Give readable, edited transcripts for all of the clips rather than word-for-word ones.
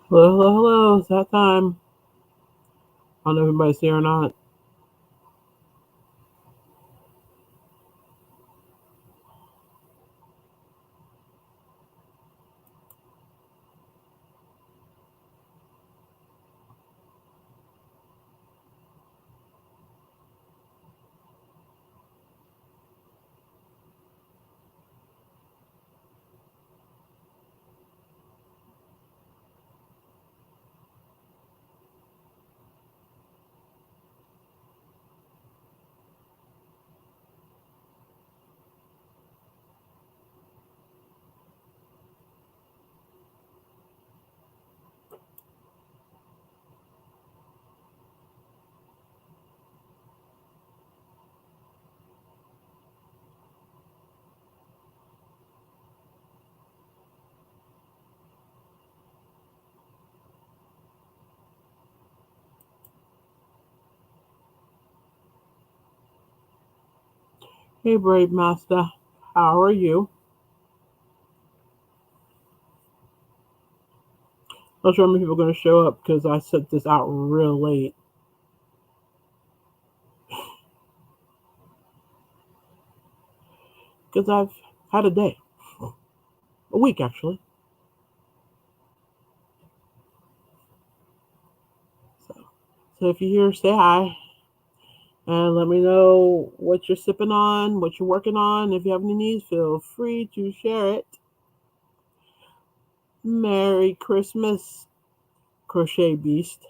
Hello, hello, hello. It's that time. I don't know if anybody's here or not. Hey, Brave Master. How are you? Not sure how many people are going to show up because I sent this out real late. Because I've had a day. A week, actually. So, so if you hear, say hi. And let me know what you're sipping on, what you're working on. If you have any needs, feel free to share it. Merry Christmas, Crochet Beast.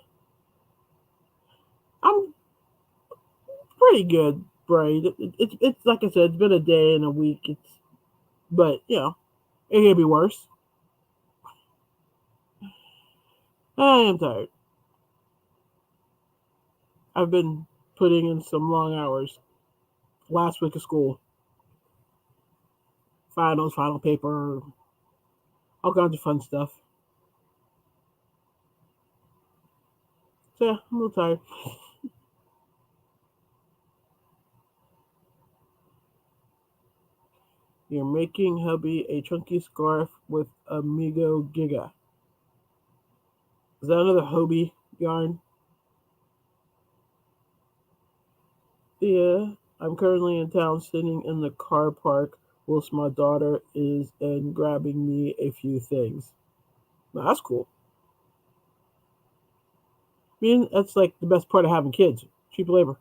I'm pretty good, Braid. It's like I said, it's been a day and a week. But it could be worse. I am tired. I've been putting in some long hours. Last week of school, finals, final paper, all kinds of fun stuff. So yeah, I'm a little tired. You're making hubby a chunky scarf with Amigo Giga. Is that another Hobie yarn? Yeah, I'm currently in town sitting in the car park whilst my daughter is and grabbing me a few things. Now, that's cool. I mean, that's like the best part of having kids. Cheap labor.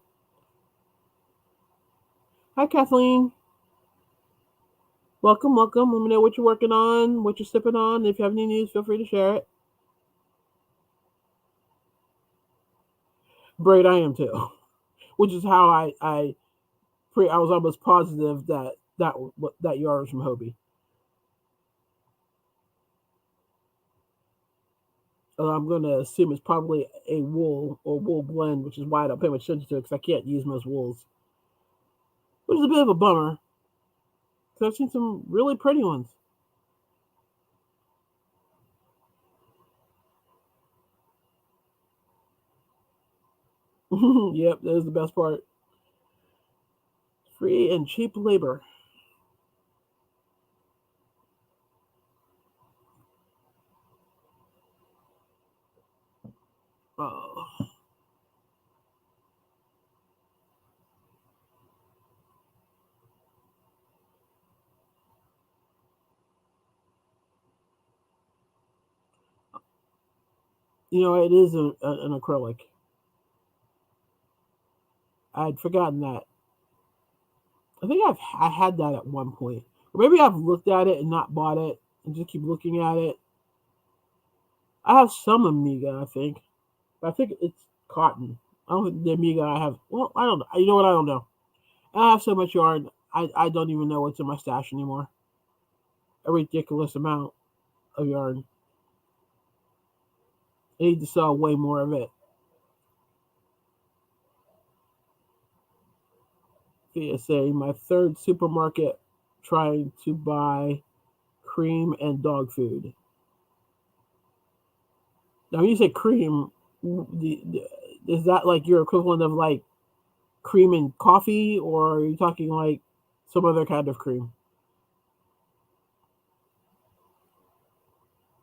Hi, Kathleen. Welcome, welcome. Let me know what you're working on, what you're sipping on. If you have any news, feel free to share it. Braid, I am too, which is how I was almost positive that yarn was from Hobie. I'm going to assume it's probably a wool or wool blend, which is why I don't pay much attention to it because I can't use most wools, which is a bit of a bummer because I've seen some really pretty ones. Yep, that is the best part. Free and cheap labor. Oh, it is an acrylic. I'd forgotten that. I think I had that at one point, or maybe I've looked at it and not bought it, and just keep looking at it. I have some Amiga, I think, but I think it's cotton. I don't think the Amiga I have. Well, I don't know. You know what? I don't know. I have so much yarn. I don't even know what's in my stash anymore. A ridiculous amount of yarn. I need to sell way more of it. PSA, my third supermarket trying to buy cream and dog food. Now, when you say cream, is that like your equivalent of like cream and coffee, or are you talking like some other kind of cream?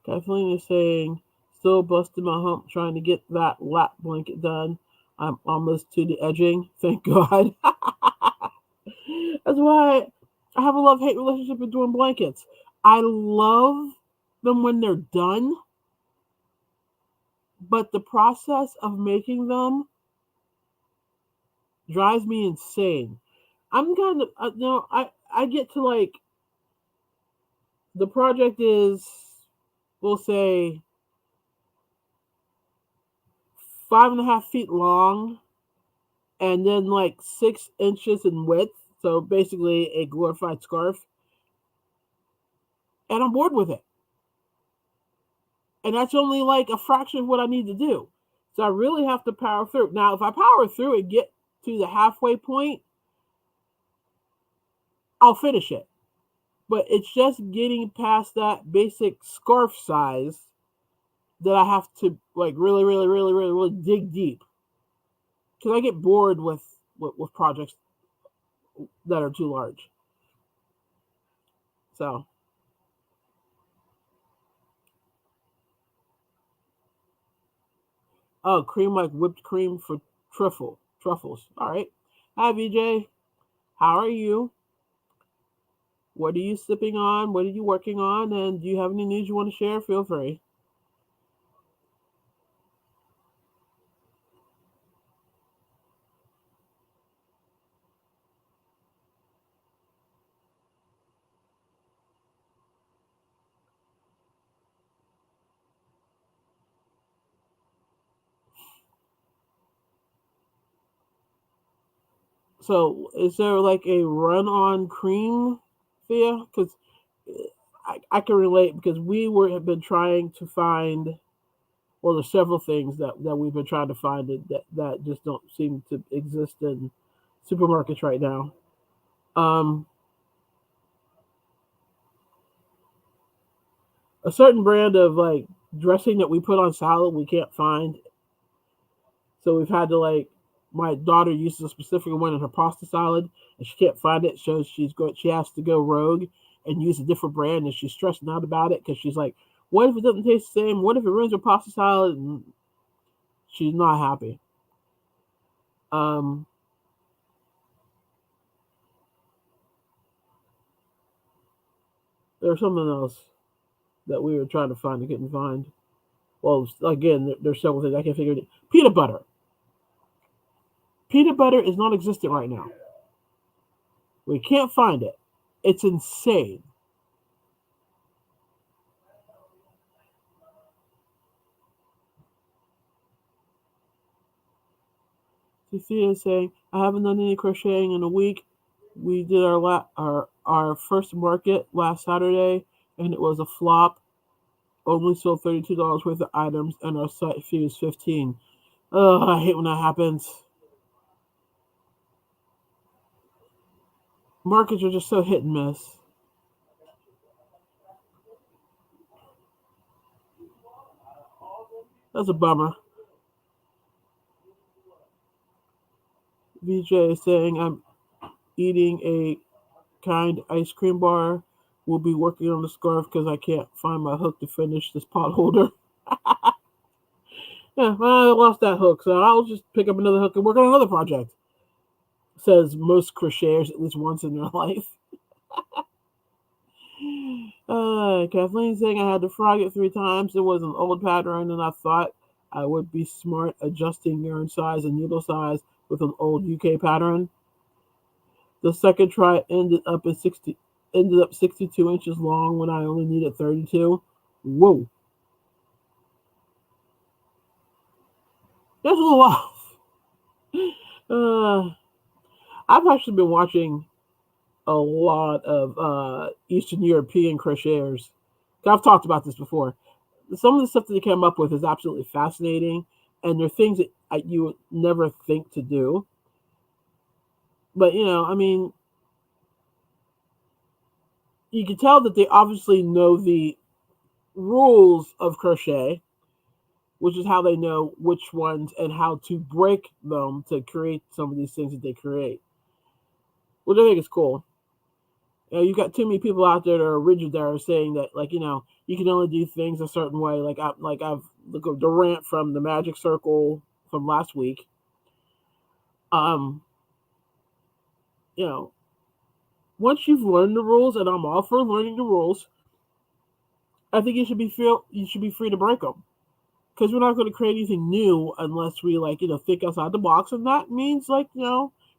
Kathleen is saying Still busting my hump trying to get that lap blanket done. I'm almost to the edging. Thank God. That's why I have a love hate relationship with doing blankets. I love them when they're done, but the process of making them drives me insane. I'm kind of no, I get to like the project is, we'll say, 5.5 feet long, and then like 6 inches in width. So basically a glorified scarf, and I'm bored with it. And that's only like a fraction of what I need to do. So I really have to power through. Now, if I power through and get to the halfway point, I'll finish it. But it's just getting past that basic scarf size that I have to like really, really, really, really, really dig deep. Because I get bored with projects that are too large. So, oh, cream like whipped cream for truffles. All right. Hi, VJ. How are you? What are you sipping on? What are you working on? And do you have any news you want to share? Feel free. So, is there like a run on cream, Thea? Because I can relate because have been trying to find. Well, there's several things that we've been trying to find that just don't seem to exist in supermarkets right now. Um, a certain brand of like dressing that we put on salad we can't find, so we've had to like. My daughter uses a specific one in her pasta salad, and she can't find it. So she has to go rogue and use a different brand, and she's stressing out about it because she's like, "What if it doesn't taste the same? What if it ruins her pasta salad?" And she's not happy. Um, there's something else that we were trying to find and couldn't find. Well, again, there's several things I can't figure it. Peanut butter. Peanut butter is not existent right now. We can't find it. It's insane. Cecilia is saying, I haven't done any crocheting in a week. We did our first market last Saturday, and it was a flop. Only sold $32 worth of items, and our site fee was 15. Oh, I hate when that happens. Markets are just so hit and miss. That's a bummer. VJ is saying, I'm eating a kind ice cream bar. We'll be working on the scarf because I can't find my hook to finish this pot holder. Yeah, well, I lost that hook, so I'll just pick up another hook and work on another project. Says most crocheters at least once in their life. Kathleen saying I had to frog it 3 times. It was an old pattern, and I thought I would be smart adjusting yarn size and needle size with an old UK pattern. The second try ended up 62 inches long when I only needed 32. Whoa, that's a little off. Uh, I've actually been watching a lot of Eastern European crocheters. I've talked about this before. Some of the stuff that they came up with is absolutely fascinating, and they're things that you would never think to do. But I mean, you can tell that they obviously know the rules of crochet, which is how they know which ones and how to break them to create some of these things that they create, which I think is cool. You got too many people out there that are rigid that are saying that, like, you can only do things a certain way. I've look at the rant from the Magic Circle from last week. Um, you know, once you've learned the rules, and I'm all for learning the rules, I think you should be free to break them, because we're not going to create anything new unless we, like, think outside the box, and that means, like,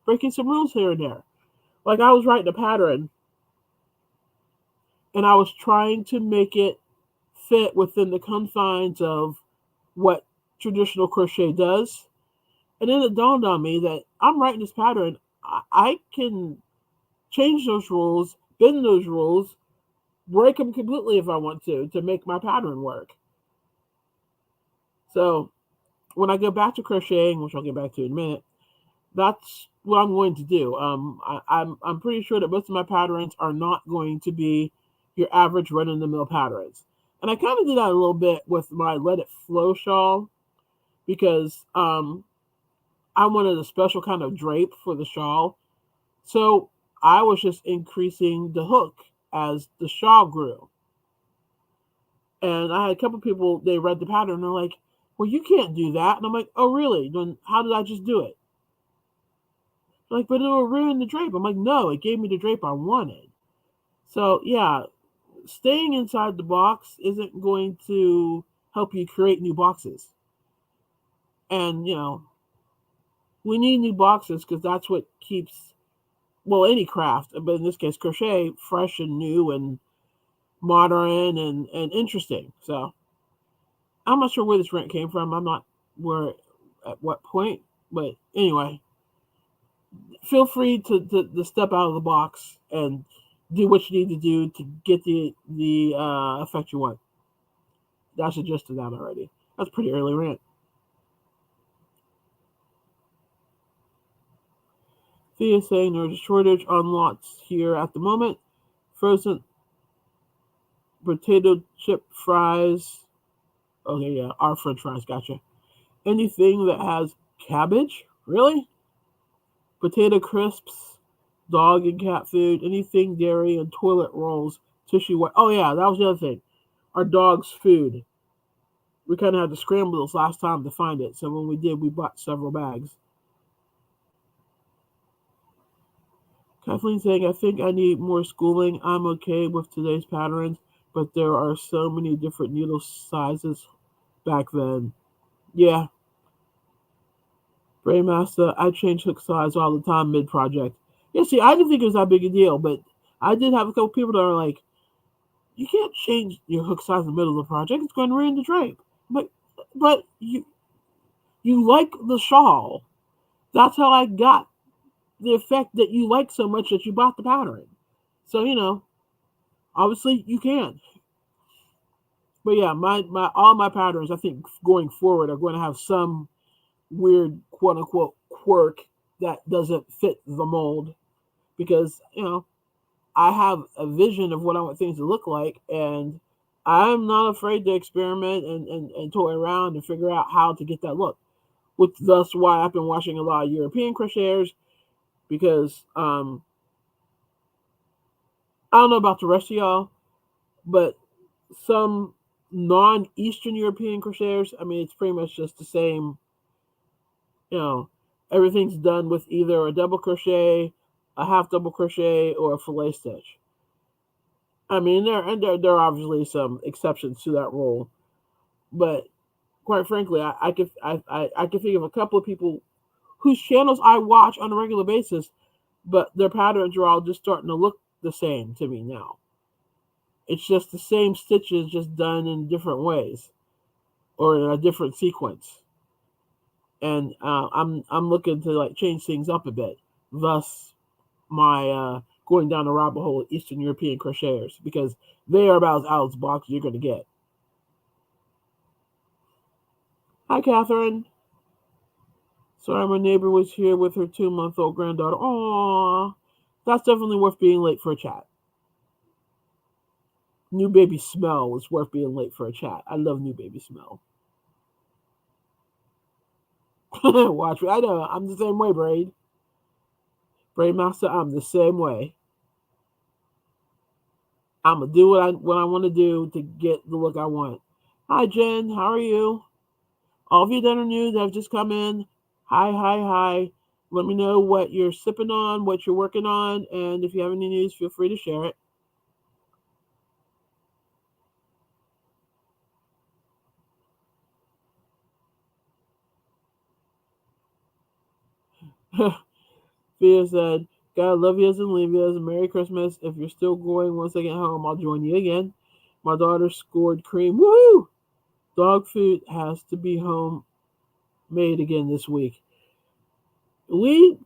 breaking some rules here and there. Like, I was writing a pattern, and I was trying to make it fit within the confines of what traditional crochet does. And then it dawned on me that I'm writing this pattern. I can change those rules, bend those rules, break them completely if I want to make my pattern work. So when I go back to crocheting, which I'll get back to in a minute, that's what I'm going to do. I'm pretty sure that most of my patterns are not going to be your average run-of-the-mill patterns. And I kind of did that a little bit with my Let It Flow shawl, because I wanted a special kind of drape for the shawl. So I was just increasing the hook as the shawl grew. And I had a couple people, they read the pattern, and they're like, well, you can't do that. And I'm like, oh, really? Then how did I just do it? They're like, but it'll ruin the drape. I'm like, no, it gave me the drape I wanted. So, yeah, staying inside the box isn't going to help you create new boxes. And, we need new boxes, because that's what keeps, well, any craft, but in this case, crochet, fresh and new and modern and interesting. So I'm not sure where this rant came from. I'm not where at what point, but anyway, feel free to step out of the box and do what you need to do to get the effect you want. That's the gist of that already. That's pretty early rant. Thea saying there's a shortage on lots here at the moment. Frozen potato chip fries. Okay, yeah, our French fries. Gotcha. Anything that has cabbage, really? Potato crisps, dog and cat food, anything dairy, and toilet rolls, tissue wet. Oh yeah, that was the other thing. Our dog's food. We kind of had to scramble this last time to find it, so when we did, we bought several bags. Kathleen saying, I think I need more schooling. I'm okay with today's patterns, but there are so many different needle sizes back then. Yeah. Brainmaster, I change hook size all the time mid project. Yeah, see, I didn't think it was that big a deal, but I did have a couple people that are like, you can't change your hook size in the middle of the project. It's going to ruin the drape. But you like the shawl. That's how I got the effect that you like so much that you bought the pattern. So, obviously you can. But yeah, my all my patterns, I think, going forward, are going to have some weird quote unquote quirk that doesn't fit the mold, because I have a vision of what I want things to look like, and I'm not afraid to experiment and toy around and figure out how to get that look. Which thus why I've been watching a lot of European crocheters, because I don't know about the rest of y'all, but some non-Eastern European crocheters, I mean, it's pretty much just the same. You know, everything's done with either a double crochet, a half double crochet, or a fillet stitch. I mean, there are obviously some exceptions to that rule, but quite frankly, I can think of a couple of people whose channels I watch on a regular basis, but their patterns are all just starting to look the same to me now. It's just the same stitches, just done in different ways or in a different sequence. And I'm looking to like change things up a bit. Thus, my going down the rabbit hole of Eastern European crocheters, because they are about as out of the box you're going to get. Hi, Catherine. Sorry, my neighbor was here with her 2-month-old granddaughter. Aww, that's definitely worth being late for a chat. New baby smell was worth being late for a chat. I love new baby smell. Watch me. I know. I'm the same way, Braid. Braid Master, I'm the same way. I'm gonna do what I want to do to get the look I want. Hi Jen, how are you? All of you that are new that have just come in, hi, hi, hi. Let me know what you're sipping on, what you're working on, and if you have any news, feel free to share it. Thea said, God love yous and leave yous. Merry Christmas. If you're still going once I get home, I'll join you again. My daughter scored cream. Woo! Dog food has to be home made again this week. We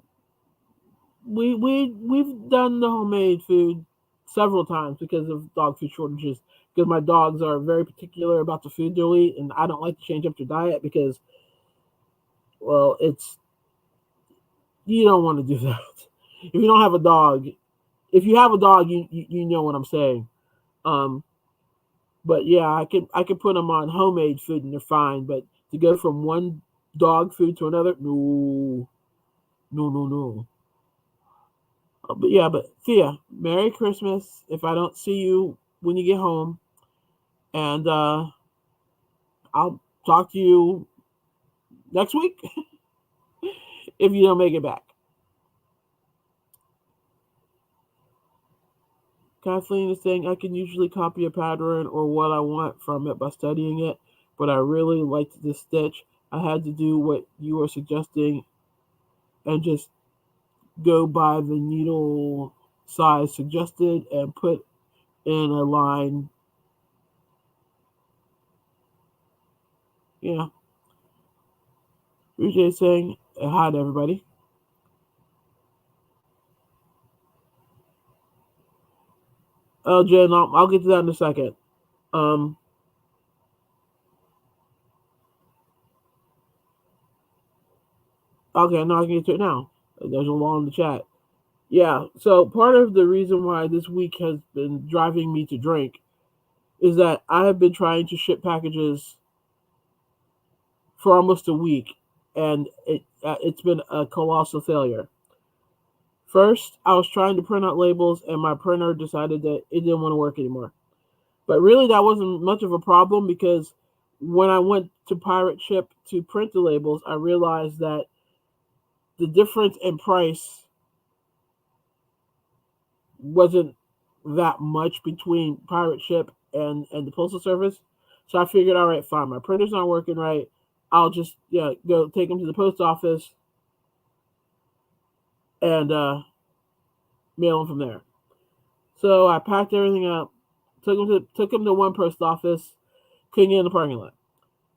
we've done the homemade food several times because of dog food shortages. Because my dogs are very particular about the food they'll eat, and I don't like to change up their diet because, well, it's you don't want to do that. If you don't have a dog, if you have a dog, you know what I'm saying. Um, but yeah, I could put them on homemade food and they're fine. But to go from one dog food to another, no, no, no, no. But yeah, but Thea, Merry Christmas. If I don't see you when you get home, and I'll talk to you next week if you don't make it back. Kathleen is saying I can usually copy a pattern or what I want from it by studying it, but I really liked this stitch. I had to do what you were suggesting and just go by the needle size suggested and put in a line. Yeah. Vijay saying hi to everybody. Oh, Jen, I'll get to that in a second. Um, okay, now I can get to it now. There's a law in the chat. Yeah, so part of the reason why this week has been driving me to drink is that I have been trying to ship packages for almost a week, and it's been a colossal failure. First, I was trying to print out labels, and my printer decided that it didn't want to work anymore. But really, that wasn't much of a problem because when I went to Pirate Ship to print the labels, I realized that the difference in price wasn't that much between Pirate Ship and the Postal Service. So I figured, all right, fine, my printer's not working right. I'll just go take them to the post office and mail them from there. So I packed everything up, took them to one post office, couldn't get in the parking lot.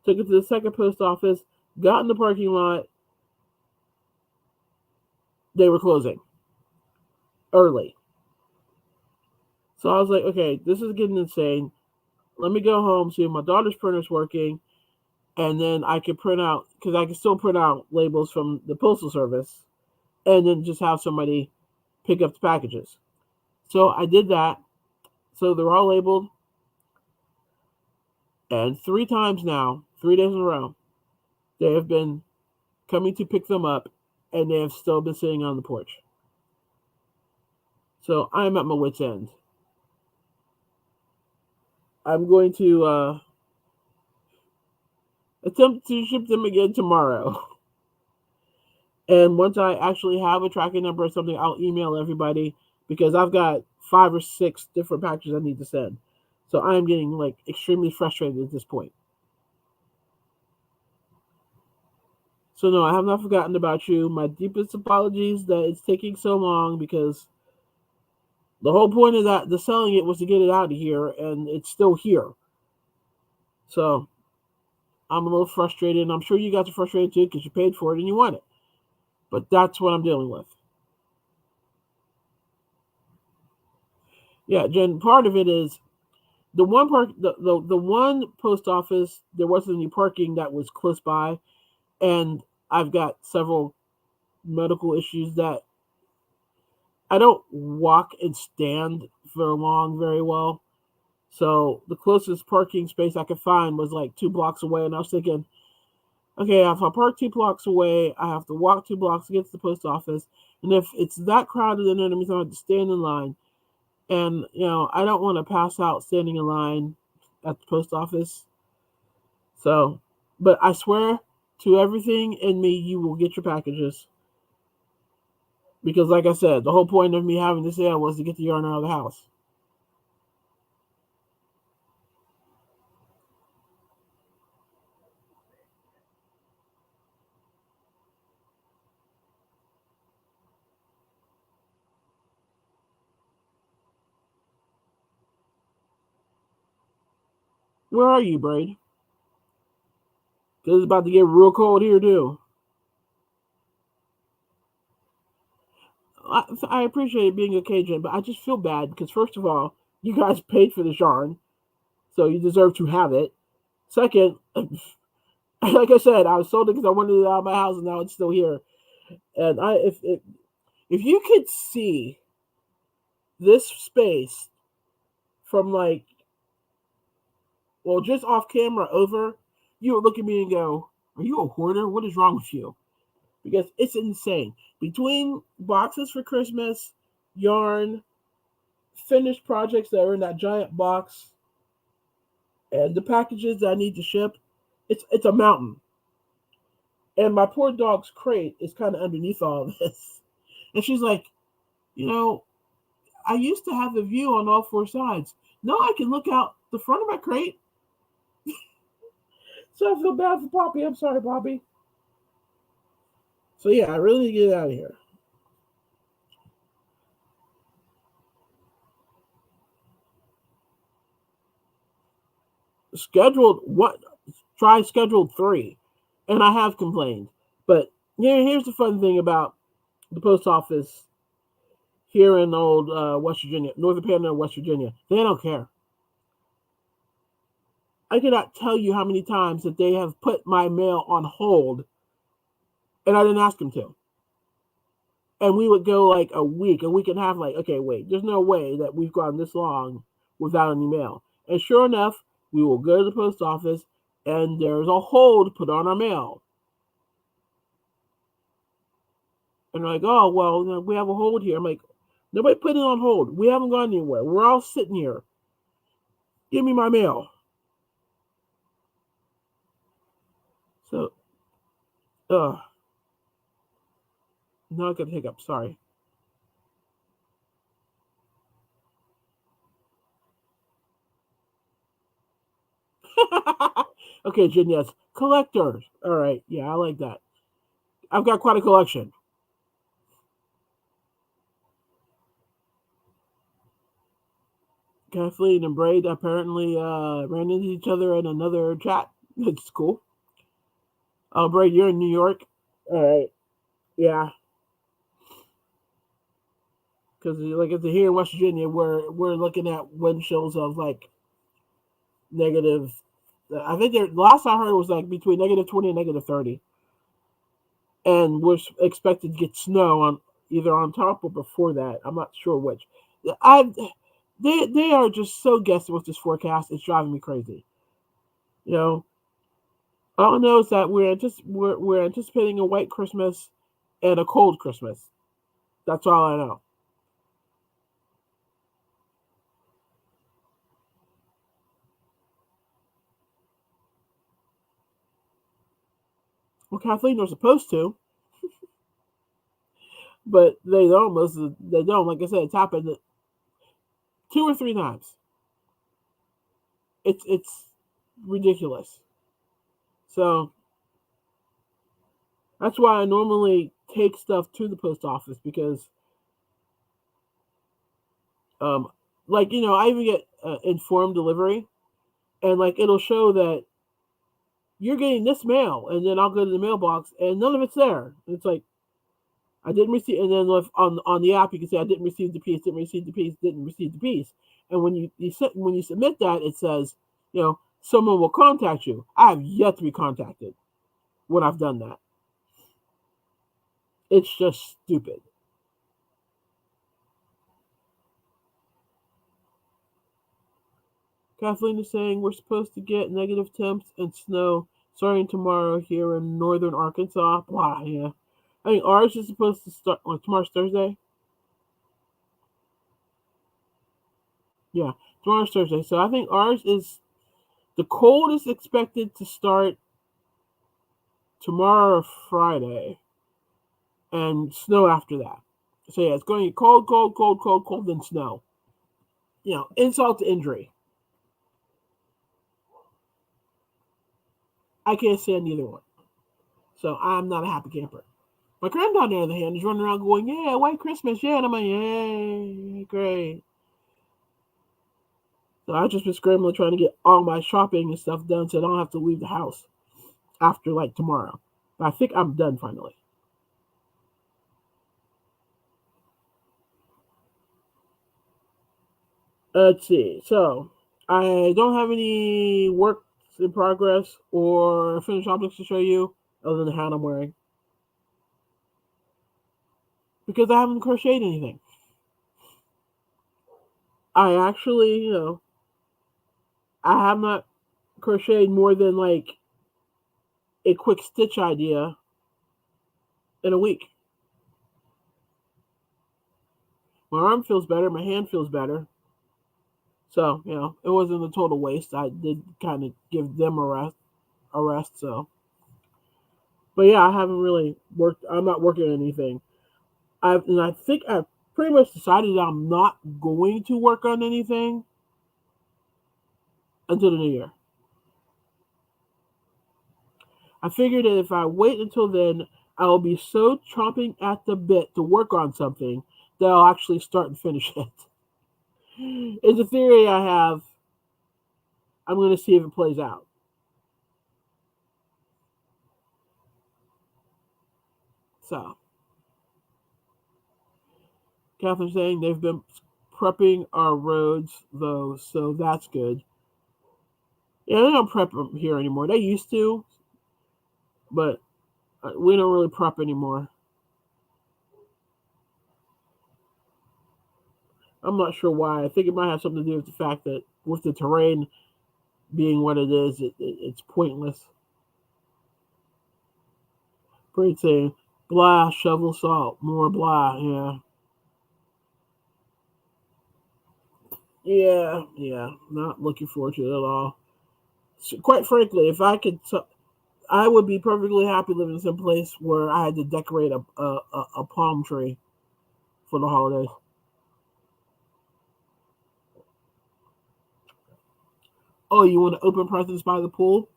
Took it to the second post office, got in the parking lot, they were closing early. So I was like, okay, this is getting insane. Let me go home, see if my daughter's printer's working, and then I can print out, because I can still print out labels from the Postal Service, and then just have somebody pick up the packages. So I did that. So they're all labeled, and 3 times now, 3 days in a row, they have been coming to pick them up, and they have still been sitting on the porch. So I'm at my wit's end. I'm going to attempt to ship them again tomorrow. And once I actually have a tracking number or something, I'll email everybody because I've got 5 or 6 different packages I need to send. So I am getting like extremely frustrated at this point. So no, I have not forgotten about you. My deepest apologies that it's taking so long because the whole point of the selling it was to get it out of here, and it's still here. So I'm a little frustrated, and I'm sure you guys are frustrated too because you paid for it and you want it. But that's what I'm dealing with. Yeah, Jen. Part of it is the one post office. There wasn't any parking that was close by, and I've got several medical issues that I don't walk and stand for long very well. So the closest parking space I could find was like 2 blocks away, and I was thinking, okay, if I park 2 blocks away, I have to walk 2 blocks to get to the post office, and if it's that crowded, then that means I have to stand in line, And I don't want to pass out standing in line at the post office. So, but I swear to everything in me, you will get your packages. Because, like I said, the whole point of me having this sale was to get the yarn out of the house. Where are you, Braid? Because it's about to get real cold here, too. I appreciate being a Cajun, but I just feel bad because, first of all, you guys paid for this yarn, so you deserve to have it. Second, like I said, I was sold it because I wanted it out of my house, and now it's still here. And if you could see this space from just off camera over, you would look at me and go, "Are you a hoarder? What is wrong with you?" Because it's insane. Between boxes for Christmas, yarn, finished projects that are in that giant box, and the packages that I need to ship, it's a mountain. And my poor dog's crate is kind of underneath all of this. And she's like, you know, I used to have the view on all four sides. Now I can look out the front of my crate. So I feel bad for Poppy. I'm sorry, Poppy. So yeah, I really need to get out of here. Scheduled what? Try scheduled 3, and I have complained. But here's the fun thing about the post office here in old West Virginia, Northern Panhandle, West Virginia. They don't care. I cannot tell you how many times that they have put my mail on hold, and I didn't ask them to. And we would go like a week and a half. Like, okay, wait, there's no way that we've gone this long without any mail. And sure enough, we will go to the post office, and there's a hold put on our mail. And they're like, oh, well, we have a hold here. I'm like, nobody put it on hold. We haven't gone anywhere. We're all sitting here. Give me my mail. So, not gonna hiccup. Sorry. Okay, Jen, yes. Collectors. All right. Yeah, I like that. I've got quite a collection. Kathleen and Braid apparently ran into each other in another chat. That's cool. Braid, you're in New York. All right. Yeah. Because like if they're here in West Virginia, we're looking at wind chills of like negative. I think the last I heard was like between -20 and -30, and we're expected to get snow on either on top or before that. I'm not sure which. I they are just so guessing with this forecast. It's driving me crazy. You know, all I know is that we're anticipating a white Christmas and a cold Christmas. That's all I know. Well, Kathleen was supposed to, but they don't. They don't. Like I said, it's happened 2 or 3 times. It's ridiculous. So that's why I normally take stuff to the post office because, um, like I even get informed delivery, and like it'll show that you're getting this mail, and then I'll go to the mailbox, and none of it's there. And it's like I didn't receive, and then on the app you can say I didn't receive the piece, didn't receive the piece, didn't receive the piece, and when you submit that, it says someone will contact you. I have yet to be contacted when I've done that. It's just stupid. Kathleen is saying we're supposed to get negative temps and snow starting tomorrow here in northern Arkansas. Blah, yeah. I mean, ours is supposed to start on tomorrow's Thursday. Yeah, tomorrow's Thursday. So I think ours is the cold is expected to start tomorrow or Friday, and snow after that. So yeah, it's going to get cold, cold, cold, cold, cold, then snow. Insult to injury. I can't stand either one. So I'm not a happy camper. My granddaughter, on the other hand, is running around going, "Yeah, White Christmas, yeah," and I'm like, "Yay, great." So I've just been scrambling trying to get all my shopping and stuff done so I don't have to leave the house after like tomorrow. But I think I'm done finally. Let's see. So I don't have any work in progress or finished objects to show you other than the hat I'm wearing because I haven't crocheted anything. I actually, I have not crocheted more than like a quick stitch idea in a week. My arm feels better, my hand feels better. So, it wasn't a total waste. I did kind of give them a rest, so. But yeah, I haven't really worked. I'm not working on anything. I think I've pretty much decided that I'm not going to work on anything until the new year. I figured that if I wait until then, I will be so chomping at the bit to work on something that I'll actually start and finish it. It's a theory I have. I'm going to see if it plays out. So, Catherine's saying they've been prepping our roads though, so that's good. Yeah, they don't prep them here anymore. They used to, but we don't really prep anymore. I'm not sure why. I think it might have something to do with the fact that with the terrain being what it is, it's pointless. Great saying, blah, shovel salt, more blah. Yeah, yeah. Not looking forward to it at all. So, quite frankly, if I could, I would be perfectly happy living in some place where I had to decorate a palm tree for the holidays. Oh, you want to open presents by the pool?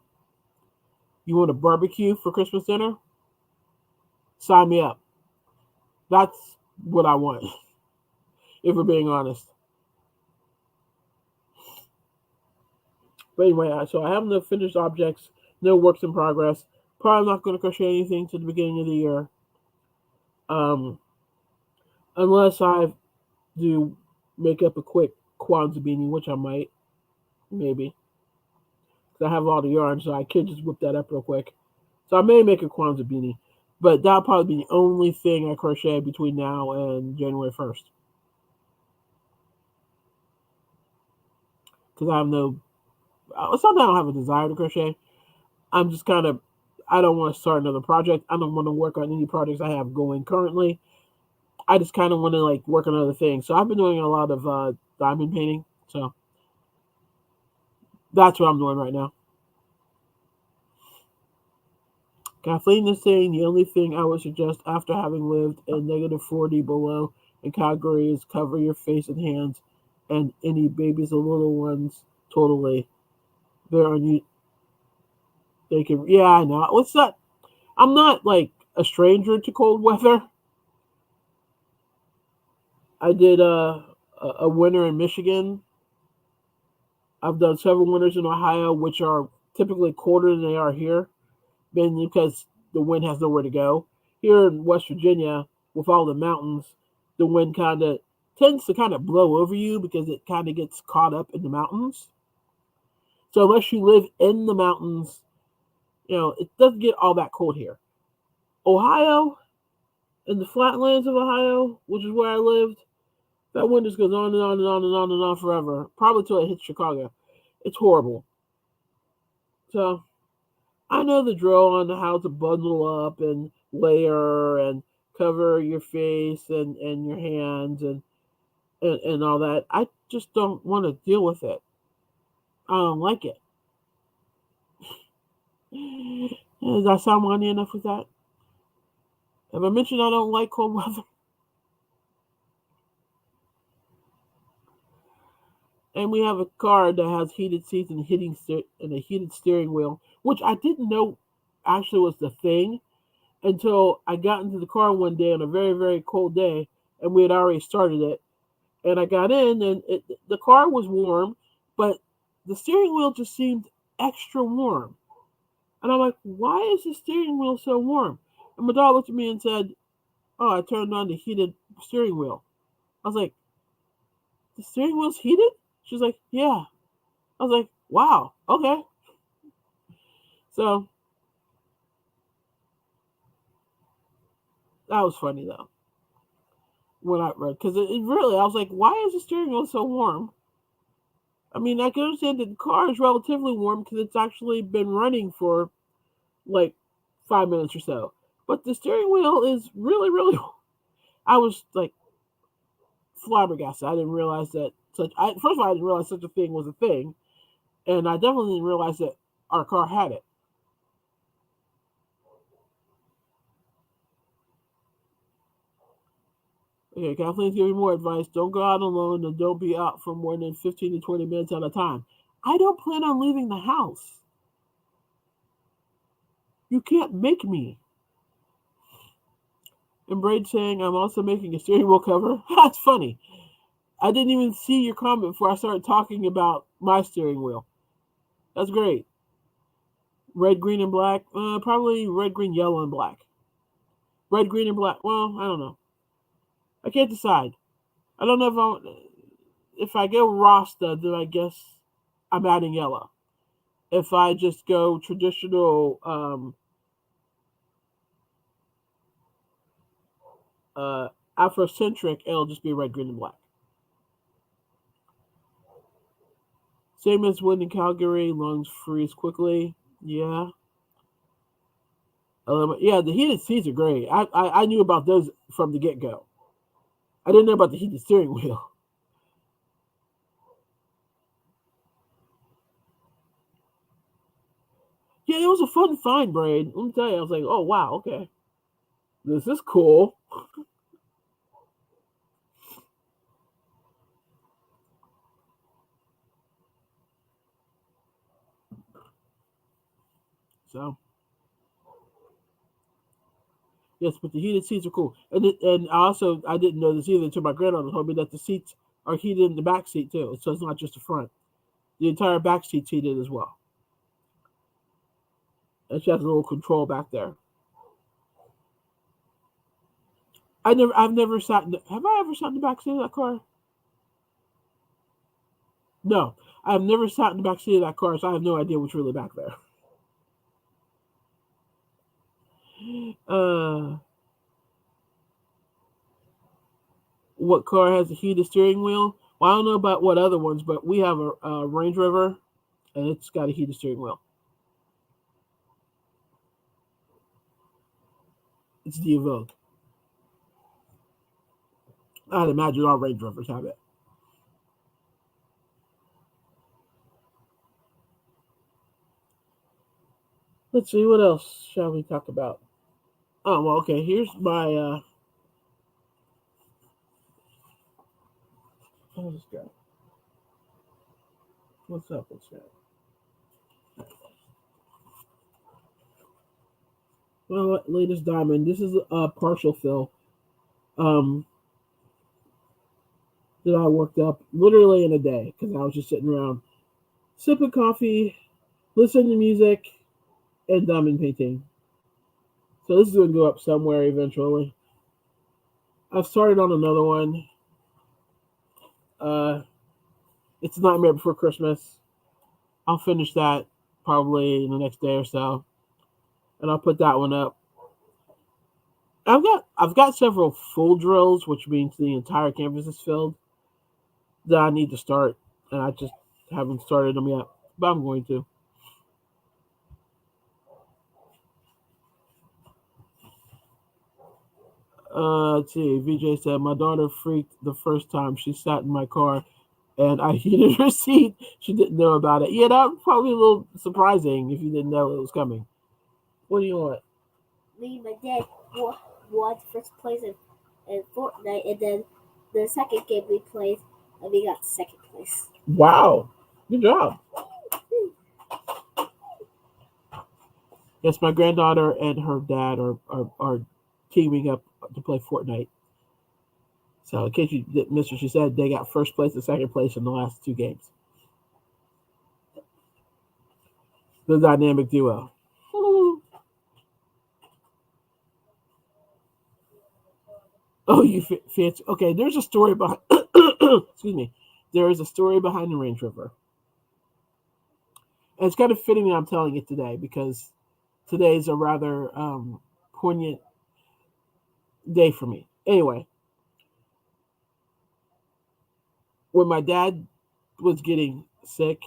You want a barbecue for Christmas dinner? Sign me up. That's what I want, if we're being honest. But anyway, so I have no finished objects, no works in progress. Probably not going to crochet anything to the beginning of the year, um, unless I do make up a quick Kwanzaa beanie, which I might, maybe, because I have all the yarn, so I could just whip that up real quick. So I may make a Kwanzaa beanie, but that'll probably be the only thing I crochet between now and January 1st, because I have no. It's not that I don't have a desire to crochet. I'm just kind of. I don't want to start another project. I don't want to work on any projects I have going currently. I just kind of want to like work on other things. So I've been doing a lot of diamond painting. So that's what I'm doing right now. Kathleen is saying the only thing I would suggest after having lived in negative 40 below in Calgary is cover your face and hands and any babies or little ones totally. They're on. They can. Yeah, I know. What's that? I'm not like a stranger to cold weather. I did a winter in Michigan. I've done several winters in Ohio, which are typically colder than they are here, mainly because the wind has nowhere to go. Here in West Virginia, with all the mountains, the wind kind of tends to kind of blow over you because it kind of gets caught up in the mountains. So unless you live in the mountains, it doesn't get all that cold here. Ohio, in the flatlands of Ohio, which is where I lived, that wind just goes on and on and on and on and on forever, probably till it hits Chicago. It's horrible. So I know the drill on how to bundle up and layer and cover your face and your hands and all that. I just don't want to deal with it. I don't like it. Does that sound money enough with that? Have I mentioned I don't like cold weather? And we have a car that has heated seats and and a heated steering wheel, which I didn't know actually was the thing until I got into the car one day on a very very cold day, and we had already started it. And I got in, and the car was warm, but the steering wheel just seemed extra warm. And I'm like, why is the steering wheel so warm? And my dog looked at me and said, "Oh, I turned on the heated steering wheel." I was like, "The steering wheel's heated?" She was like, "Yeah." I was like, "Wow, okay." So that was funny though when I read, because it really, I was like, "Why is the steering wheel so warm?" I mean, I can understand that the car is relatively warm because it's actually been running for like 5 minutes or so, but the steering wheel is really, really. I was like flabbergasted. I didn't realize that such. First of all, I didn't realize such a thing was a thing, and I definitely didn't realize that our car had it. Okay, Kathleen's giving more advice. Don't go out alone and don't be out for more than 15 to 20 minutes at a time. I don't plan on leaving the house. You can't make me. And Braid saying I'm also making a steering wheel cover. That's funny. I didn't even see your comment before I started talking about my steering wheel. That's great. Red, green, and black. Probably red, green, yellow, and black. Red, green, and black. Well, I don't know. I can't decide. I don't know if I go Rasta, then I guess I'm adding yellow. If I just go traditional uh, Afrocentric, it'll just be red, green, and black. Same as wind in Calgary, lungs freeze quickly. Yeah. Yeah, the heated seats are great. I knew about those from the get go. I didn't know about the heated steering wheel. Yeah, it was a fun find, Braid. Let me tell you, I was like, oh wow, okay, this is cool. So yes, but the heated seats are cool, and also I didn't know this either until my granddaughter told me that the seats are heated in the back seat too, so it's not just the front. The entire back seat's heated as well, and she has a little control back there. I've never sat. Have I ever sat in the back seat of that car? No, I've never sat in the back seat of that car, so I have no idea what's really back there. Uh, what car has a heated steering wheel? Well, I don't know about what other ones, but we have a Range Rover, and it's got a heated steering wheel. It's the Evoque. I'd imagine all Range Rovers have it. Let's see, what else shall we talk about? Oh well, okay. Here's my. How's this guy? What's up? What's that? Well, latest diamond. This is a partial fill. Um, that I worked up literally in a day because I was just sitting around sipping coffee, listening to music, and diamond painting. So this is gonna go up somewhere eventually. I've started on another one. Uh, it's Nightmare Before Christmas. I'll finish that probably in the next day or so, and I'll put that one up. I've got several full drills, which means the entire canvas is filled, that I need to start, and I just haven't started them yet, but I'm going to. Let's see. VJ said my daughter freaked the first time she sat in my car and I heated her seat. She didn't know about it. Yeah, that was probably a little surprising if you didn't know it was coming. What do you want? Me and my dad won first place in Fortnite, and then the second game we played, and we got second place. Wow. Good job. Yes, my granddaughter and her dad are teaming up to play Fortnite. So in case you didn't miss what she said, they got first place and second place in the last two games. The dynamic duo. Oh, you fancy? Okay, there's a story behind. Excuse me. There is a story behind the Range Rover, and it's kind of fitting that I'm telling it today because today is a rather poignant day for me. Anyway, when my dad was getting sick,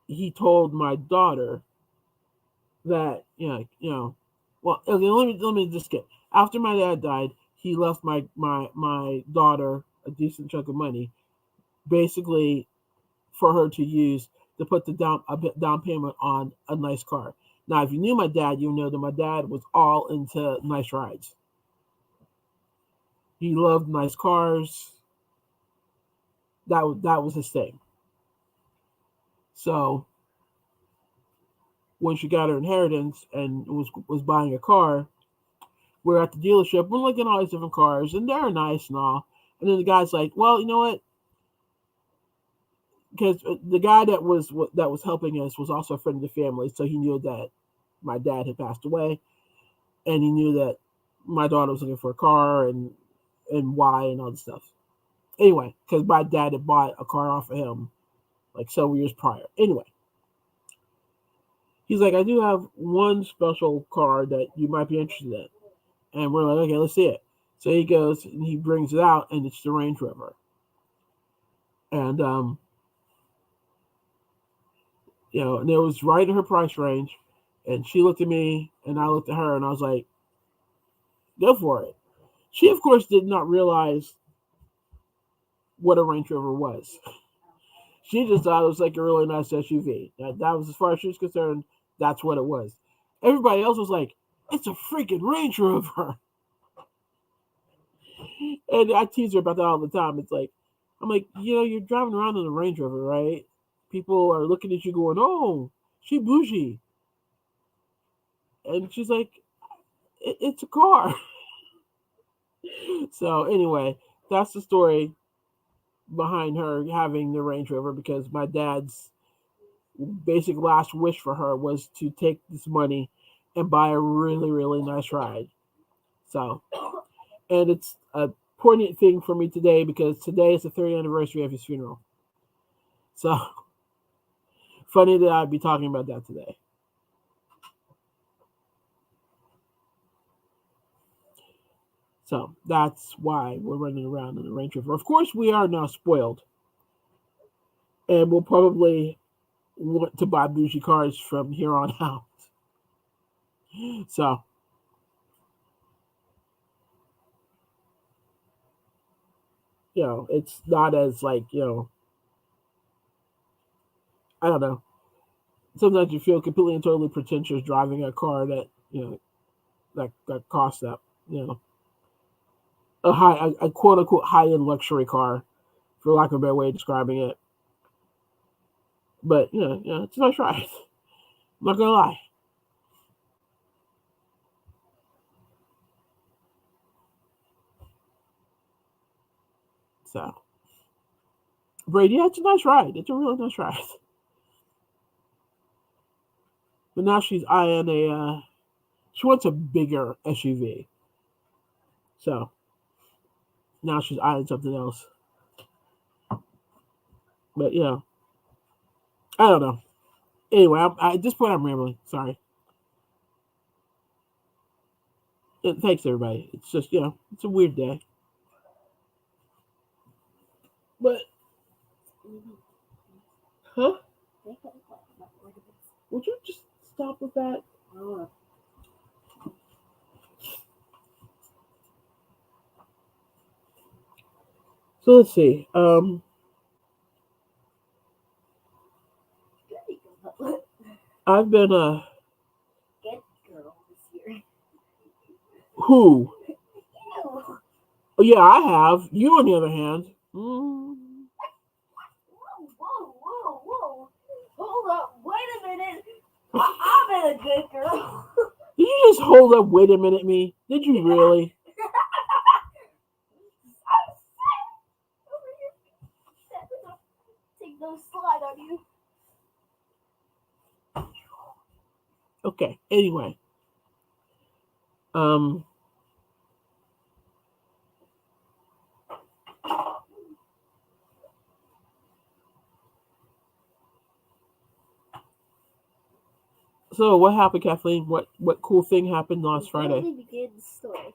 he told my daughter that well, okay, let me just get after my dad died, he left my daughter a decent chunk of money, basically for her to use to put the down payment on a nice car. Now, if you knew my dad, you know that my dad was all into nice rides. He loved nice cars. That was his thing. So when she got her inheritance and was buying a car, we're at the dealership. We're looking at all these different cars, and they're nice and all. And then the guy's like, "Well, you know what? Because the guy that was helping us was also a friend of the family, so he knew that my dad had passed away, and he knew that my daughter was looking for a car and why and all this stuff. Anyway, because my dad had bought a car off of him like several years prior. Anyway, he's like, I do have one special car that you might be interested in, and we're like, okay, let's see it. So he goes and he brings it out, and it's the Range Rover, and and it was right in her price range. And she looked at me, and I looked at her, and I was like, go for it. She, of course, did not realize what a Range Rover was. She just thought it was like a really nice SUV. That was as far as she was concerned. That's what it was. Everybody else was like, "It's a freaking Range Rover," and I tease her about that all the time. It's like, I'm like, you're driving around in a Range Rover, right? People are looking at you, going, "Oh, she bougie," and she's like, "It's a car." So anyway, that's the story behind her having the Range Rover because my dad's basic last wish for her was to take this money and buy a really, really nice ride. So, and it's a poignant thing for me today because today is the 30th anniversary of his funeral. So, funny that I'd be talking about that today. So, that's why we're running around in the Range Rover. Of course, we are now spoiled. And we'll probably want to buy bougie cars from here on out. So, it's not as like, I don't know. Sometimes you feel completely and totally pretentious driving a car that costs that, you know, a quote unquote high end luxury car, for lack of a better way of describing it. But, it's a nice ride. I'm not going to lie. So, Brady, yeah, it's a nice ride. It's a really nice ride. But now she's eyeing she wants a bigger SUV. So, now she's eyeing something else. But, I don't know. Anyway, at this point, I'm rambling. Sorry. Thanks, everybody. It's just, it's a weird day. But, huh? Would you just stop with that? So let's see. There you go. I've been Good girl this year. who? Ew. Oh, yeah, I have. You, on the other hand, Whoa. Hold up. Wait a minute. I've been a good girl. did you just hold up? Wait a minute, me? Did you really? Take no slide on you. Okay. Anyway, um, so what happened, Kathleen? What cool thing happened last Friday? Let me begin the story.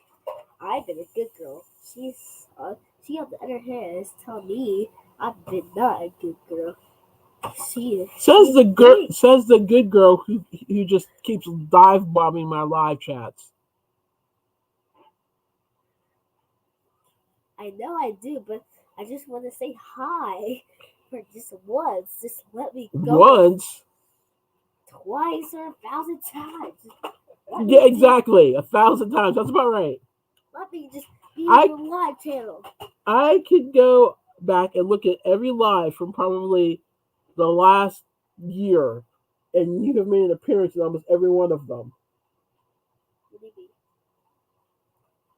I've been a good girl. She on the other hand is telling me I've been not a good girl. Says She's the girl. great. Says the good girl who just keeps dive bombing my live chats. I know I do, but I just want to say hi for just once. Just let me go Once. twice or 1,000 times. Yeah, exactly. 1,000 times. That's about right. Let me just be I on the live channel. I could go back and look at every live from probably the last year, and you have made an appearance in almost every one of them. What do you mean?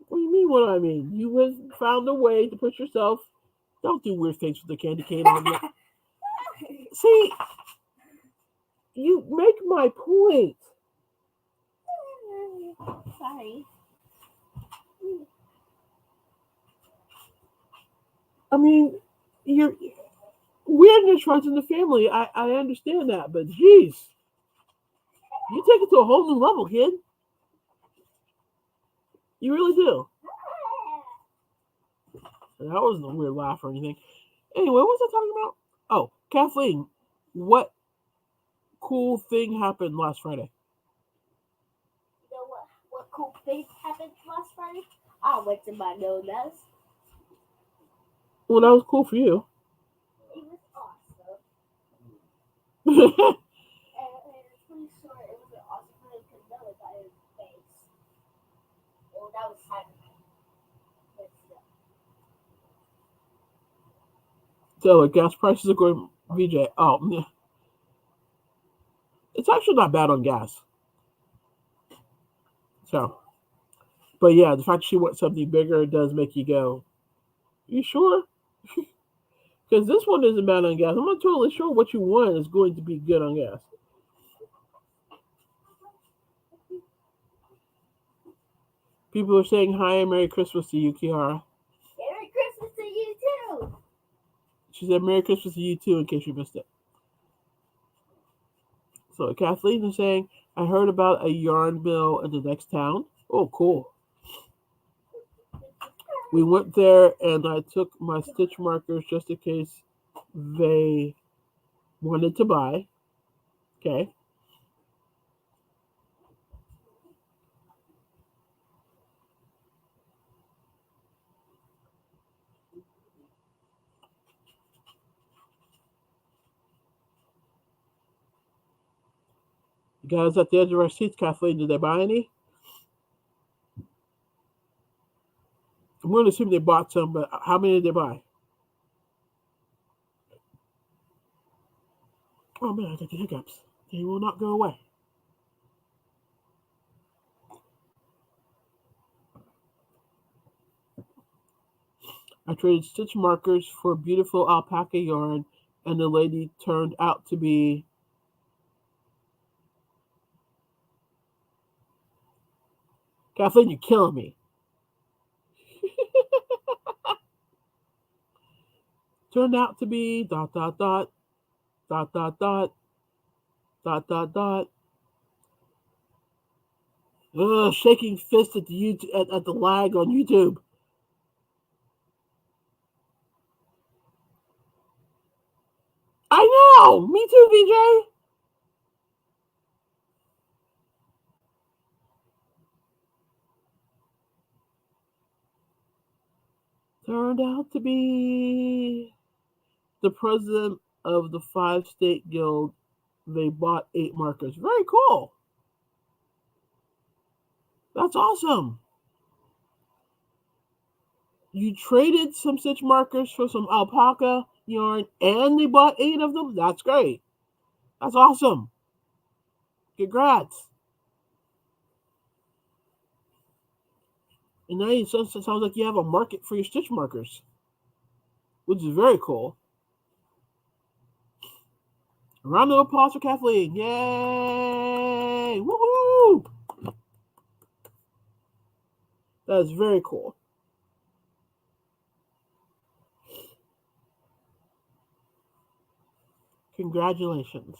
What do you mean? What do I mean? You have found a way to put yourself. Don't do weird things with the candy cane on you. See, you make my point. Sorry. I mean, you're weirdness runs in the family. I understand that, but geez, you take it to a whole new level, kid. You really do. That wasn't a weird laugh or anything. Anyway, what was I talking about? Oh, Kathleen, what cool thing happened last Friday? You know what cool thing happened last Friday? I went to my no-nos. Well, that was cool for you. It was awesome. So And I'm pretty sure it was an awesome time because no one got in the face. Well, that was Saturday. But still. the gas prices are going. VJ, oh, it's actually not bad on gas. So, but yeah, the fact she wants something bigger does make you go, "You sure?" Because this one isn't bad on gas. I'm not totally sure what you want is going to be good on gas. People are saying hi and Merry Christmas to you, Kiara. Merry Christmas to you too! She said Merry Christmas to you too, in case you missed it. So Kathleen is saying, I heard about a yarn mill in the next town. Oh, cool. We went there and I took my stitch markers just in case they wanted to buy. Okay. The guys at the edge of our seats, Kathleen, did they buy any? I'm going to assume they bought some, but how many did they buy? Oh man, I got the hiccups. They will not go away. I traded stitch markers for beautiful alpaca yarn, and the lady turned out to be. Kathleen, you're killing me. Turned out to be dot dot dot dot dot dot dot dot dot. Ugh, shaking fist at the at the lag on YouTube. I know. Me too, VJ. Turned out to be the president of the 5 state guild. They bought 8 markers. Very cool. That's awesome. You traded some stitch markers for some alpaca yarn and they bought 8 of them. That's great. That's awesome. Congrats. And now it sounds like you have a market for your stitch markers, which is very cool. Round of applause for Kathleen. Yay! Woohoo! That is very cool. Congratulations.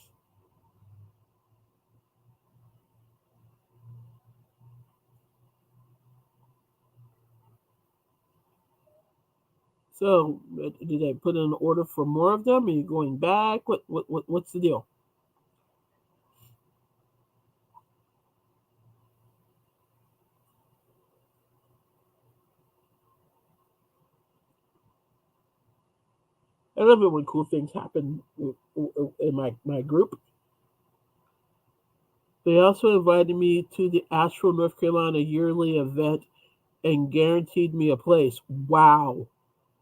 So, did they put in an order for more of them? Are you going back? What's the deal? I love it when cool things happen in my group. They also invited me to the Asheville, North Carolina yearly event and guaranteed me a place. Wow.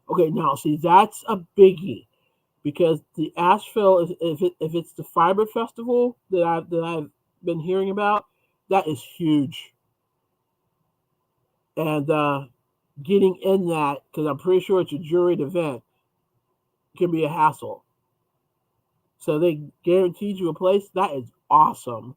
Okay, now see that's a biggie because the Asheville, if it's the Fiber Festival that I've been hearing about, that is huge. And getting in that because I'm pretty sure it's a juried event can be a hassle. So they guaranteed you a place. That is awesome.